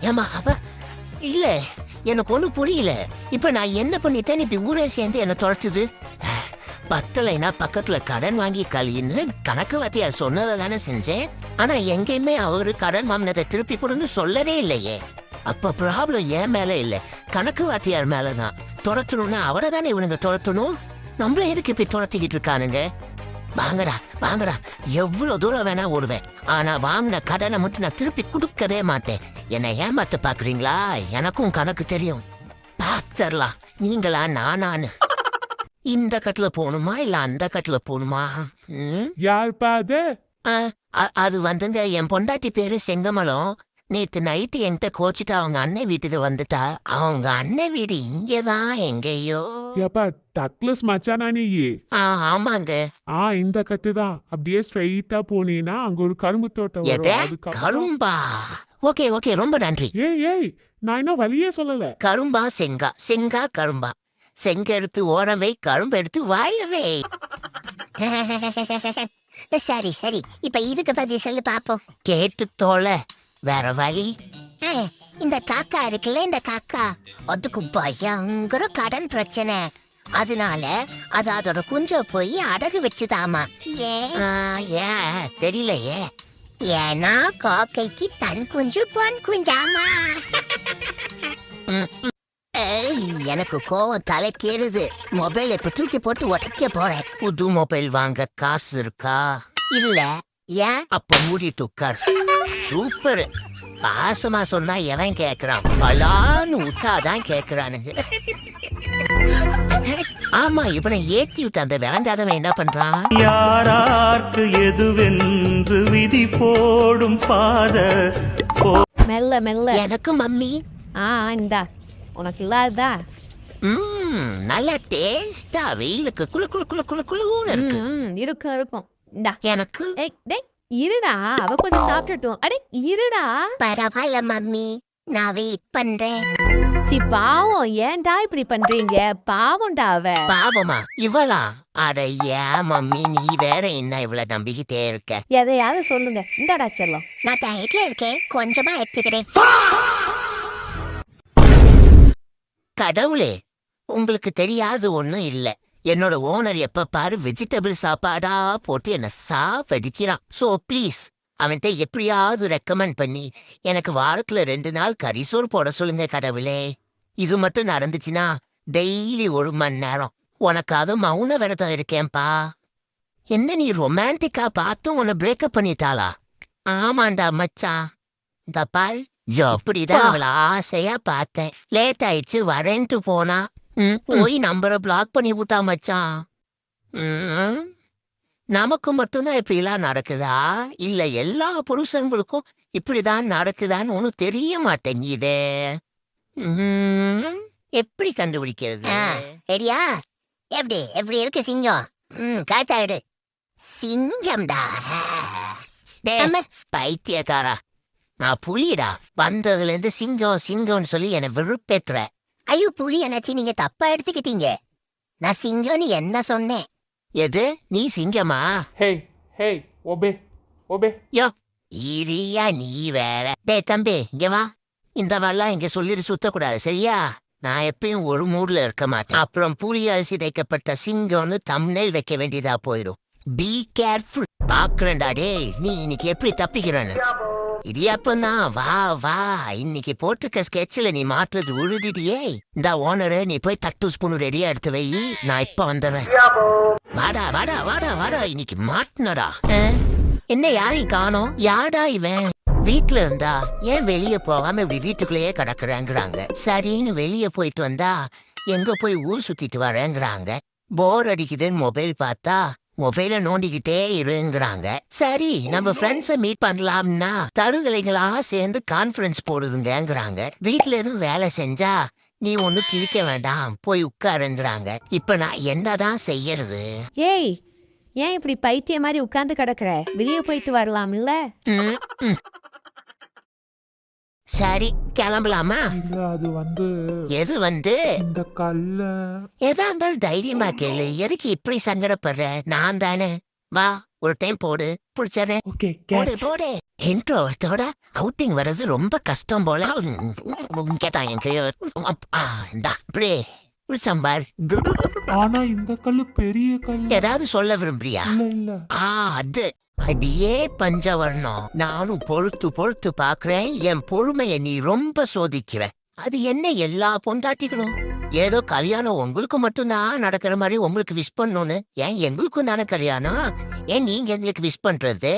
ஏமா அவ இல்ல எனக்கு ஒண்ணும் புரியல. இப்ப நான் என்ன பண்ணிட்டேன் இப்படி ஊரே சேர்ந்து என்ன துரத்துது? பத்தலைனா பக்கத்துல கடன் வாங்கி கழின்னு கணக்கு வாத்தியார் சொன்னதை தானே செஞ்சேன். ஆனா எங்கேயுமே அவரு கடன் வாங்கினதை திருப்பி கொடுன்னு சொல்லவே இல்லையே. அப்ப ப்ராப்ளம் ஏன் மேல இல்ல, கணக்கு வாத்தியார் மேலதான். துரத்தணும்னா அவரை தானே இவனுங்க துரத்தணும். நம்மள எதுக்கு இப்படி துரத்திக்கிட்டு இருக்கானுங்க? வாங்கடா வாங்கடா, எவ்வளவு தூரம் வேணா ஓடுவேன். ஆனா வாங்கின கடனை மட்டும் நான் திருப்பி கொடுக்கவே மாட்டேன். என்னை ஏமாத்த பாக்குறீங்களா? எனக்கும் கணக்கு தெரியும். பாத்தரலாம் நீங்களா நானான்னு. இந்த கட்டுல போகணுமா இல்ல அந்த கட்டுல போகணுமா? யார் பாது? அது வந்துங்க என் பொண்டாட்டி பேரு செங்கமலம். நேத்து நைட்டு என்கிட்ட கோச்சிட்டு அவங்க அண்ணன் வீட்டுக்கு வந்துட்டா. அவங்க அண்ணன் வீடு இங்கதான் எங்கேயோ. ஏப்பா டக்ளஸ் மச்சானா நீ? ஆமாங்க. இந்த கட்டுதான். அப்படியே ஸ்ட்ரைட்டா போனீங்கன்னா அங்க ஒரு கரும்பு தோட்டம் வரும். கரும்பா? ஓகே ஓகே, ரொம்ப நன்றி. ஏய் நான் இன்னும் வழியே சொல்லல. கரும்பா செங்கா? செங்கா கரும்பா? செங்க எடுத்து ஓரவை, கரும்பு எடுத்து வாயவை. சரி சரி, இப்ப இதுக்கு பத்தி சொல்லு பாப்போம். கேட்டு தோல, வேற வழி. இந்த காக்கா இருக்குல்ல, இந்த காக்கா அதுக்கு பயங்கர கடன் பிரச்சனை. அதனால அது அதோட குஞ்ச போய் அடகு வச்சுதாமா. ஏன் தெரியலையே. ஏன்னா காக்கைக்கு தன் குஞ்சு பொன் குஞ்சாமா. எனக்கு கோவம் தலைக்கேறுது. மொபைல் இப்ப தூக்கி போட்டு உடைக்க போறேன். புது மொபைல் வாங்க காசு இருக்கா? இல்ல. ஏன்? அப்ப மூடிட்டு உட்கார். சூப்பர். பாசமா சொன்னா எவன் கேக்குறான்? பலான்னு விட்டாதான் கேக்குறானுங்க. ஆமா, இவனை ஏத்தி விட்டு அந்த விளங்காதவன் என்ன பண்றான்? யாரார்க்கு எதுவென்று விதி போடும் பாத மெல்ல மெல்ல. எனக்கு மம்மி. இந்தா உனக்கு இல்லாததா? நல்ல டேஸ்டா வெயிலுக்கு குளு குளு குளு குளு குளுன்னு இருக்கு. இருக்கும் இருக்கும். இந்தா எனக்கு. டேய் இருடா, அவ கொஞ்சம் சாப்பிட்டுட்டும். அடே இருடா. பரவாயில்ல மம்மி, நான் வெயிட் பண்றேன். சி பாவம், ஏன்டா இப்படி பண்றீங்க? பாவம்டா அவ. பாவமா இவளா? அட ஏன் மம்மி, நீ வேற என்ன இவ்வளவு நம்பிக்கிட்டே இருக்க? எதையாவது சொல்லுங்க. இந்தாடா செல்லம். நான் டயட்ல இருக்கேன், கொஞ்சமா எடுத்துக்கிறேன். கடவுளே, உங்களுக்கு தெரியாது ஒண்ணும் இல்ல. என்னோட ஓனர் எப்ப பாரு வெஜிடபிள் சாப்பாடா போட்டு என்ன சாப்பிடிக்கிறான். சோ ப்ளீஸ் அவன்கிட்ட எப்படியாவது ரெக்கமெண்ட் பண்ணி எனக்கு வாரத்துல 2 நாள் கரிசோறு போட சொல்லுங்க கடவுளே. இது மட்டும் நடந்துச்சுன்னா டெய்லி 1 மணி நேரம் உனக்காக மௌன விரதம் இருக்கேன்பா. என்ன நீ ரொமான்டிக்கா பார்த்தும் உன்னை பிரேக்கப் பண்ணிட்டாளா? ஆமாண்டா மச்சான். இந்த பாரு, அப்படிதான் அவளை ஆசையா பார்த்தேன். லேட் ஆயிடுச்சு வரேன்ட்டு போனா. போய் நம்பரை பிளாக் பண்ணி விட்டா மச்சான். நமக்கு மட்டும்தான் இப்படிலாம் நடக்குதா இல்ல எல்லா புருஷங்களுக்கும் இப்படிதான் நடக்குதான்னு ஒன்னும் தெரிய மாட்டேங்குதே. எப்படி கண்டுபிடிக்கிறது? சரியா? எப்படி எப்படி இருக்கு சிங்கம்? காத்தாடு சிங்கம்டா. பைத்தியக்காரா, நான் புலிடா. வந்ததுல இருந்து சிங்கம் சிங்கம்னு சொல்லி என்னை வெறுப்பேத்துற. ஐயோ புலி என்னாச்சு, நீங்க தப்பா எடுத்துக்கிட்டீங்க. நான் சிங்கம்னு என்ன சொன்னேன்? எது நீ சிங்கமா? ஹே ஓபே ஓபே. யோ இரியா நீ வேற. டே தம்பி இங்க வா. இந்த மாதிரிலாம் இங்க சொல்லிட்டு சுத்தக்கூடாது சரியா? நான் எப்பயும் ஒரு மூட்ல இருக்க மாட்டேன். அப்புறம் புலி அரிசி தைக்கப்பட்ட சிங்கம்னு தம்ப்நெயில் வைக்க வேண்டியதா போயிடும். Be careful. பாக்குறேன்டா டே, நீ இன்னைக்கு எப்படி தப்பிக்கிறன்னு. இடியாப்பண்ணா வா வா, இன்னைக்கு போட்டிருக்க ஸ்கெட்சில் நீ மாற்றுறது உழுதிட்டியே. இந்த ஓனரு நீ போய் தட்டு ஸ்பூன் ரெடியா எடுத்து வை, நான் இப்ப வந்துடுறேன். வாடா வாடா வாடா வாடா, இன்னைக்கு மாட்டினடா. என்ன யாரையும் காணோம்? யாடா இவன்? வீட்டுல இருந்தா ஏன் வெளியே போகாம இப்படி வீட்டுக்குள்ளேயே கிடக்குறாங்கிறாங்க. சரின்னு வெளியே போயிட்டு வந்தா எங்க போய் ஊர் சுத்திட்டு வரேங்கிறாங்க. போர் அடிக்குதுன்னு மொபைல் பார்த்தா மொபைல நோண்டிக்கிட்டே இருங்கிறாங்க. சரி நம்ம ஃப்ரெண்ட்ஸை மீட் பண்ணலாம்னா தருதலைகளா சேர்ந்து கான்ஃபரன்ஸ் போடுதுங்கிறாங்க. வீட்டுல இருந்து வேலை செஞ்சா நீ ஒண்ணு கிழிக்க வேண்டாம் போய் உட்காருங்கிறாங்க. இப்ப நான் என்னதான் செய்யறது? ஏய் ஏன் இப்படி பைத்திய மாதிரி உட்கார்ந்து கிடக்குற? வெளியே போயிட்டு வரலாம் இல்ல? சரி கிளம்பலாமா? இல்ல அது வந்து எது வந்து? இந்த கல்ல எதா இருந்தாலும் தைரியமா கேளு. எதுக்கு இப்படி சங்கடப்படுற? நான் தானே. வா ஒரு டைம் போடு, பிடிச்சறேன். ஓகே போடு போடு. இன்ட்ரோவர்ட்டோட அவுட்டிங் வர்றது ரொம்ப கஷ்டம் போல. கேட்டான் என் கையோ அப்படியே சாம்பார். ஆனா இந்த கல்லு பெரிய கல்லு. ஏதாவது சொல்ல விரும்புறியா? இல்ல அது அப்படியே பஞ்சவர்ணம். நானும் பொறுத்து பொறுத்து பாக்குறேன். என் பொறுமைய நீ ரொம்ப சோதிக்கிற. அது என்ன எல்லா பொண்டாட்டிகளும் ஏதோ கல்யாணம் உங்களுக்கு மட்டும்தான் நடக்கிற மாதிரி உங்களுக்கு விஷ் பண்ணணும்னு. ஏன் எங்களுக்கும் தானே கல்யாணம், ஏன் நீங்க எங்களுக்கு விஷ் பண்றது?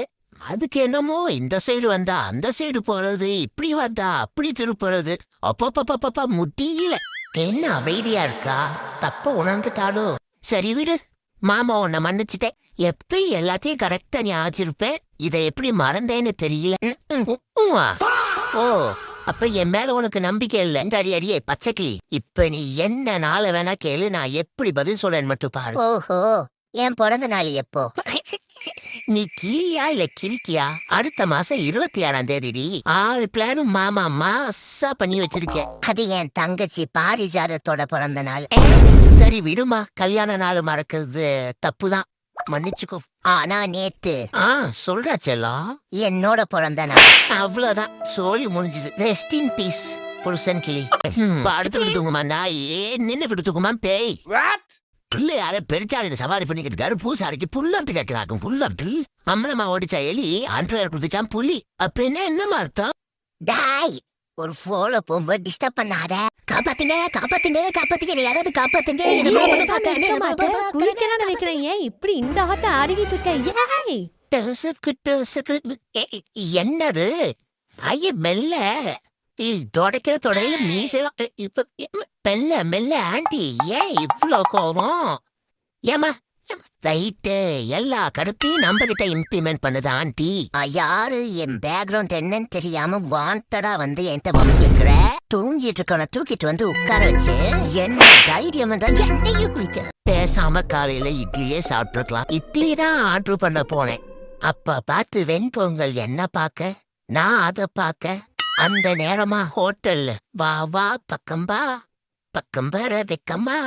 அதுக்கு என்னமோ இந்த சைடு வந்தா அந்த சைடு போறது, இப்படி வந்தா அப்படி திருப்புறது. அப்பப்பப்பப்பா முடியல. என்ன அமைதியா இருக்கா? தப்ப உணர்ந்துட்டாலோ? சரி விடு, மாமா உன்னை மன்னிச்சுட்டேன். எப்படி எல்லாத்தையும் கரெக்டா நீ ஆச்சிருப்பேன். இதை எப்படி மறந்தேன்னு தெரியல. ஓ, அப்ப என் மேல உனக்கு நம்பிக்கை இல்ல. இந்த அடியே பச்சைக்கிளி, இப்ப நீ என்ன நாள வேணா கேளு, நான் எப்படி பதில் சொல்றேன்னு மட்டும் பாரு. ஓஹோ, என் பிறந்த நாள் எப்போ? நீ கிளியா இல்ல கிரிக்கியா? அடுத்த மாசம் 26ஆம் தேதி. 6 பிளானும் மாமா மாசா பண்ணி வச்சிருக்கேன். அது என் தங்கச்சி பாரிஜாதத்தோட பிறந்த நாள். சரி விடுமா, கல்யாண நாள் மறக்கிறது தப்புதான், மன்னிச்சுக்கோ. ஆனா நேத்து சொல்றா செல்லம், என்னோட பிறந்த நாள். அவ்வளவுதான், சோழி முடிஞ்சுது. ரெஸ்ட் இன் பீஸ் புருஷன் கிளி. அடுத்து விடுத்துக்குமா நாயே, நின்னு விடுத்துக்குமா பேய். புல்லு யார பெருச்சாளி சவாரி பண்ணிக்கிட்டு இருக்காரு. பூசாரிக்கு புல்லத்து கேட்கிறாக்கும். புல்லத்து அம்மனம்மா ஓடிச்சா எலி, ஆண்ட்ராய்டு கொடுத்துச்சான் புலி. அப்படின்னா என்னமா அர்த்தம்? டாய், ஒரு போல போகும்போது டிஸ்டர்ப் பண்ணாத. காப்பாத்துங்க காப்பாத்துங்க காப்பாத்துங்க, யாராவது காப்பாத்துங்க. குளிக்கதான் வைக்கிறேன். ஏன் இப்படி இந்த ஆட்ட ஆடிக்கிட்டு இருக்க? என்னது ஐய மெல்ல தொடக்கிற தொடையில மீசலாம். இப்ப மெல்ல மெல்ல ஆண்டி, ஏன் இவ்வளோ கோபம்? ஏமா ரைட்டு, எல்லா கடுப்பையும் நம்ம கிட்ட இம்ப்ளிமெண்ட் பண்ணுது ஆண்டி. யாரு என் பேக்ரவுண்ட் என்னன்னு தெரியாம வாண்டடா வந்து என்கிட்ட வம்பிக்கிற? தூங்கிட்டு இருக்கவன தூக்கிட்டு வந்து உட்கார வச்சு என்ன தைரியம் தான் என்னையும் குளிக்க? பேசாம காலையில இட்லியே சாப்பிட்டுருக்கலாம். இட்லி தான் ஆர்டர் பண்ண போனேன். அப்ப பார்த்து வெண்பொங்கல் என்ன பார்க்க, நான் அதை பார்க்க. அந்த நேரமா ஹோட்டல்ல வா வா பக்கம்பா பக்கம்பர வெக்கம்மா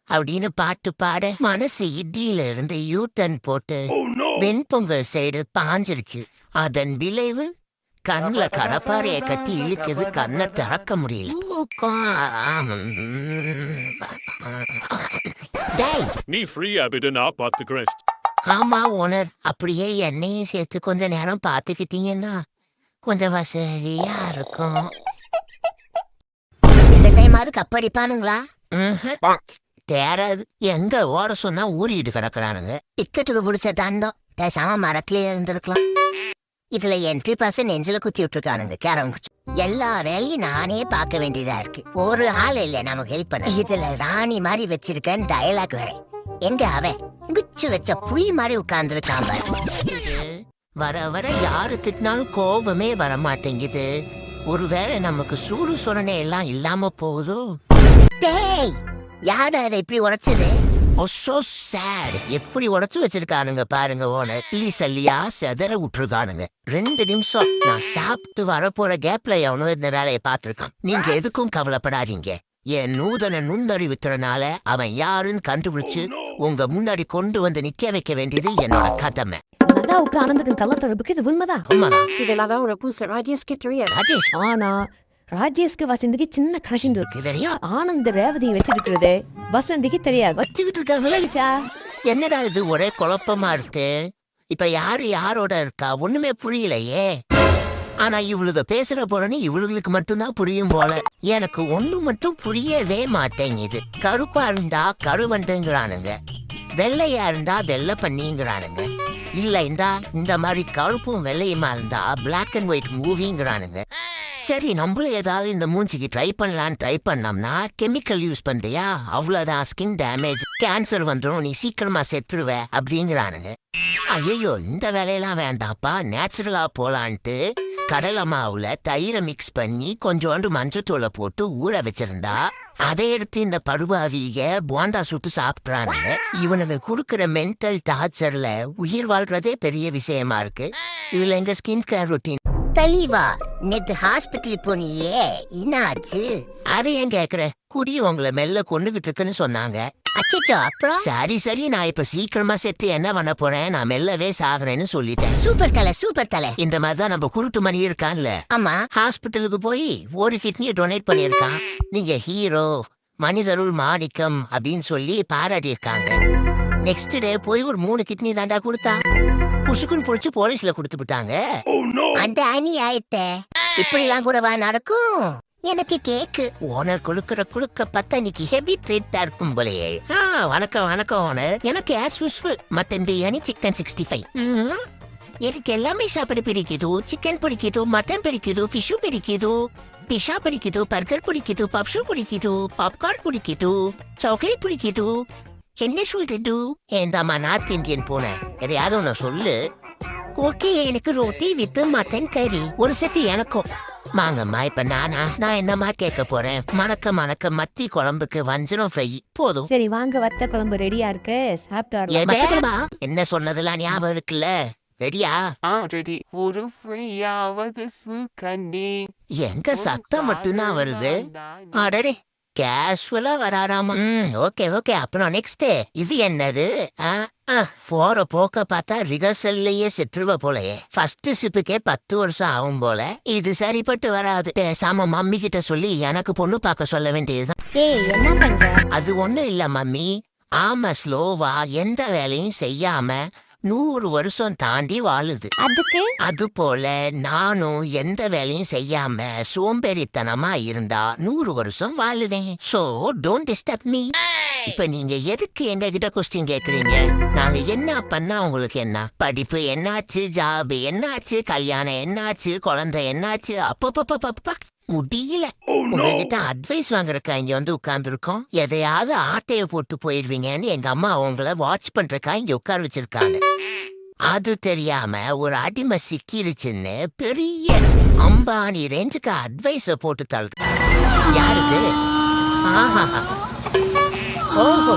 அப்படின்னு பாட்டு பாட மனசு இட்லியில இருந்து யூட்டன் போட்டு வெண்பொங்கல் சைடு பாஞ்சிருச்சு. அதன் விளைவு கண்ணுல கடப்பாறைய கட்டி இழுக்குது. கண்ணை திறக்க முடியல. நீ ஃப்ரீயா விடு, நான் பாத்துக்கிறேன். ஆமா ஓனர், அப்படியே என்னையும் சேர்த்து கொஞ்ச நேரம் பாத்துக்கிட்டீங்கன்னா கொஞ்சம் வசதியா இருக்கும். இந்த டைமாவது கப்படிப்பானுங்களா? தேராது. எங்க ஓட சொன்னா ஊறிட்டு கிடக்குறானுங்க. டிக்கெட்டுக்கு பிடிச்ச தண்டம் பேசாம மரத்திலே இருந்திருக்கலாம். இதுல என்ட்ரி பாஸ் நெஞ்சில குத்தி விட்டுருக்கானுங்க கேரம். எல்லா வேலையும் நானே பார்க்க வேண்டியதா இருக்கு. ஒரு ஆள் இல்ல நமக்கு ஹெல்ப் பண்ண. இதுல ராணி மாதிரி வச்சிருக்கேன் டயலாக் வேற. எங்க அவன் குச்சு வச்ச புலி மாதிரி உட்கார்ந்துருக்கான். வர வர யாரு திட்டினாலும் கோபமே வர மாட்டேங்குது. ஒருவேளை நமக்கு சூடு சொரணை எல்லாம் இல்லாம போகுதோ? டேய், யாரா அதை இப்படி உடைச்சது? So sad. எப்படி உடைச்சு வச்சிருக்கானுங்க பாருங்க ஓனர். சல்லியா செதற விட்டுருக்கானுங்க. 2 நிமிஷம் நான் சாப்பிட்டு வரப்போற கேப்ல எவனோ இந்த வேலையை பார்த்திருக்கான். நீங்க எதுக்கும் கவலைப்படாதீங்க. என் நூதன நுண்ணறிவு திறனால அவன் யாருன்னு கண்டுபிடிச்சு உங்க முன்னாடி கொண்டு வந்து நிக்க வைக்க வேண்டியது என்னோட கடமை. லதாவுக்கு ஆனந்துக்கு கள்ளத்தொடர்புக்கு இது உண்மைதான். இது லதாவோட பூச ராஜேஷ்க்கு தெரியாது. ராஜேஷ், ஆனா ராஜேஷ்க்கு வசந்திக்கு சின்ன கனெக்ஷன் இருக்கு. தெரியும். ஆனந்த் ரேவதியை வச்சிருக்கிறது வசந்திக்கு தெரியாது. வச்சுக்கிட்டு இருக்காங்களா? என்னடா இது ஒரே குழப்பமா இருக்கு. இப்ப யாரு யாரோட இருக்கா ஒண்ணுமே புரியலையே. ஆனா இவளுக பேசுற போறன்னு இவளுகளுக்கு மட்டும்தான் புரியும் போல. எனக்கு ஒண்ணு மட்டும் புரியவே மாட்டேங்குது. கருப்பா இருந்தா கருவண்டுங்கிறானுங்க, வெள்ளையா இருந்தா வெள்ளை பண்ணிங்கிறானுங்க, இல்ல இந்த மாதிரி கருப்பும் வெள்ளையுமா இருந்தா பிளாக் அண்ட் ஒயிட் மூவிங்கிறானுங்க. சரி, நம்மளும் ஏதாவது இந்த மூஞ்சிக்கு ட்ரை பண்ணோம்னா கெமிக்கல் யூஸ் பண்றியா, அவ்வளவுதான் ஸ்கின் டேமேஜ், கேன்சர் வந்துடும், நீ சீக்கிரமா செத்துருவ அப்படிங்கிறானுங்க. ஐயோ, இந்த வேலையெல்லாம் வேண்டாப்பா, நேச்சுரலா போலான்ட்டு கடலை மாவுல தயிரை மிக்ஸ் பண்ணி கொஞ்சோண்டு மஞ்சத்தூளை போட்டு ஊற வச்சிருந்தா அதை எடுத்து இந்த படுபாவிக போண்டா சுட்டு சாப்பிட்றானுங்க. இவனுக்கு கொடுக்குற மென்டல் டார்ச்சர்ல உயிர் வாழ்றதே பெரிய விஷயமா இருக்கு. இதுல எங்க ஸ்கின் கேர் ரொட்டீன். தெளிவா நேத்து ஹாஸ்பிட்டல் போனியே, என்னாச்சு? அதை ஏன் கேக்குற? குடி உங்களை மெல்ல கொண்டுகிட்டு இருக்குன்னு சொன்னாங்க. அச்சோ அப்புறம் சரி நான் இப்ப சீக்கிரமா செத்து என்ன பண்ண போறேன், நான் மெல்லவே சாகுறேன்னு சொல்லிட்டேன். சூப்பர் தலை. இந்த மாதிரிதான் நம்ம குருட்டு மணி இருக்கான்ல, ஆமா. ஹாஸ்பிட்டலுக்கு போய் ஒரு கிட்னியை டொனேட் பண்ணியிருக்கான். நீங்க ஹீரோ, மனிதருள் மாணிக்கம் அப்படின்னு சொல்லி பாராட்டியிருக்காங்க. நெக்ஸ்ட் டே போய் ஒரு 3 கிட்னி தாண்டா கொடுத்தா. புசுக்குன்னு புடிச்சு போலீஸ்ல கொடுத்து விட்டாங்க. அந்த அணி ஆயிட்ட இப்படிலாம் கூடவா நடக்கும்? எனக்கு கேக்கு. ஓனர் குளுக்க பார்த்தா இன்னைக்கு ஹெவி ட்ரீட்டா இருக்கும் போலயே. வணக்கம் ஓனர். எனக்கு as usual mutton biryani, chicken 65. எனக்கு எல்லாமே சாப்பிட பிடிக்குது. சிக்கன் பிடிக்குது, மட்டன் பிடிக்குது, ஃபிஷ்ஷு பிடிக்குது, பிஷா பிடிக்குது, பர்கர் பிடிக்குது, பப்ஷு பிடிக்குது, பாப்கார்ன் பிடிக்குது, சாக்லேட் பிடிக்குது. என்ன சொல்றது? ஏந்தாமா நார்த் இந்தியன் போனேன், எதையாவது ஒன்று சொல்லு. ஓகே, எனக்கு ரோட்டி வித் மட்டன் கறி ஒரு செட்டு எனக்கும். வாங்கம்மா. இப்ப நான் என்னம்மா கேட்க போறேன்? மணக்க மத்தி குழம்புக்கு வஞ்சனம் ஃப்ரை போதும். சரி வாங்க, வத்த குழம்பு ரெடியா இருக்கு, சாப்பிட்டு வரலாம். எதேம்மா? என்ன சொன்னதெல்லாம் ஞாபகம் இருக்குல்ல? ரெடியா? ரெடி. ஒரு ஃப்ரீயாவது சுகண்டி. எங்க சத்தம் மட்டும்தான் வருது? அடடே, கேஷுவலா வராராமா. ஓகே. அப்புறம் நெக்ஸ்ட் இது என்னது? போற போக்க பார்த்தா ரிகர்சல்லையே செத்துருவ போலயே. ஃபர்ஸ்ட் சிப்புக்கே 10 வருஷம் ஆகும் போல. இது சரிப்பட்டு வராது. பேசாம மம்மி கிட்ட சொல்லி எனக்கு பொண்ணு பார்க்க சொல்ல வேண்டியதுதான். ஏய் என்ன பண்ற? அது ஒண்ணும் இல்ல மம்மி. ஆமா, ஸ்லோவா எந்த வேலையும் செய்யாம 100 வருஷம் தாண்டி வாழுது. அதுக்கு அது போல நானும் எந்த வேலையும் செய்யாம சோம்பேறித்தனமா இருந்தா 100 வருஷம் வாழுவேன். So don't disturb me. இப்ப நீங்க எதுக்கு எங்க கிட்ட கொஸ்டின் கேக்குறீங்க? நாங்க என்ன பண்ணா உங்களுக்கு என்ன? படிப்பு என்னாச்சு, ஜாப் என்னாச்சு, கல்யாணம் என்னாச்சு, குழந்தை என்னாச்சு? அப்பப்பா முடியல. உங்ககிட்ட அட்வைஸ் வாங்குறக்கா இங்க வந்து உட்கார்ந்துருக்கோம். எதையாவது ஆட்டைய போட்டு போயிடுவீங்கன்னு எங்க அம்மா உங்களை வாட்ச் பண்றக்கா இங்க உட்கார வச்சிருக்காங்க. அது தெரியாம ஒரு அடிமை சிக்கிருச்சுன்னு பெரிய அம்பானி ரேஞ்சுக்கு அட்வைஸ போட்டு தள்ளுற யாருது? ஓஹோ,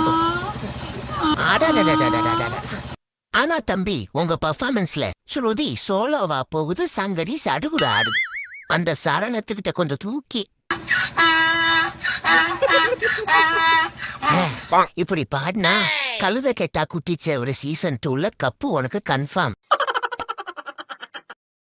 ஆனா தம்பி, உங்க பர்ஃபார்மன்ஸ்ல ஸ்ருதி சோலோவா போகுது, சங்கரி சடுகுடு ஆடுது. அந்த சரணத்துக்கிட்ட கொஞ்சம் தூக்கி இப்படி பாடினா கழுத கெட்டா குட்டிச்ச ஒரு சீசன் 2ல கப்பு உனக்கு கன்ஃபார்ம்.